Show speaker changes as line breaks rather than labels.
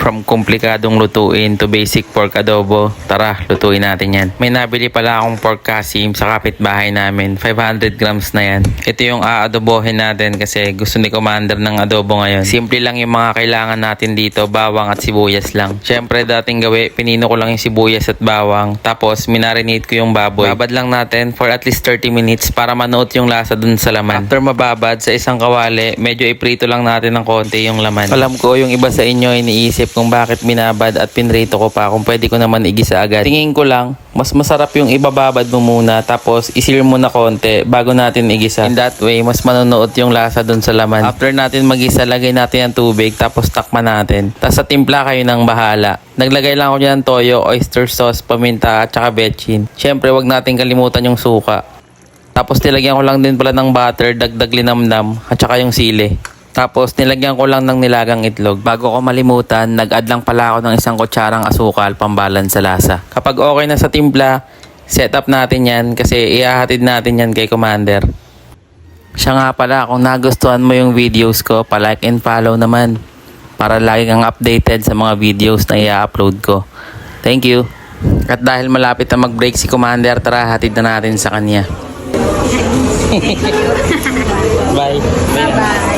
From komplikadong lutuin to basic pork adobo, tara, lutuin natin yan. May nabili pala akong pork kasim sa kapitbahay namin. 500 grams na yan. Ito yung aadobohin natin kasi gusto ni Commander ng adobo ngayon. Simple lang yung mga kailangan natin dito, bawang at sibuyas lang. Syempre dating gawi, pinino ko lang yung sibuyas at bawang. Tapos minarinate ko yung baboy. Babad lang natin for at least 30 minutes para manuot yung lasa dun sa laman. After mababad sa isang kawali, medyo iprito lang natin ng konti yung laman. Alam ko yung iba sa inyo iniisip kung bakit binabad at pinrito ko pa kung pwede ko naman igisa agad. Tingin ko lang, mas masarap yung ibababad mo muna tapos isear mo na konti bago natin igisa. In that way, mas manunuot yung lasa dun sa laman. After natin magisa, lagay natin ang tubig tapos takman natin. Tapos sa timpla kayo ng bahala. Naglagay lang ako dyan ng toyo, oyster sauce, paminta at saka betchin. Syempre, wag natin kalimutan yung suka. Tapos nilagyan ko lang din pala ng butter, dagdag linamnam at saka yung sili. Tapos nilagyan ko lang ng nilagang itlog. Bago ko malimutan, nag-add lang pala ako ng isang kutsarang asukal pambalance sa lasa. Kapag okay na sa timpla, set up natin yan kasi ihahatid natin yan kay Commander. Siya nga pala, kung nagustuhan mo yung videos ko, pa-like and follow naman para lagi kang updated sa mga videos na i-upload ko. Thank you. At dahil malapit na mag-break si Commander, tara hatid na natin sa kanya. Bye.
Bye-bye.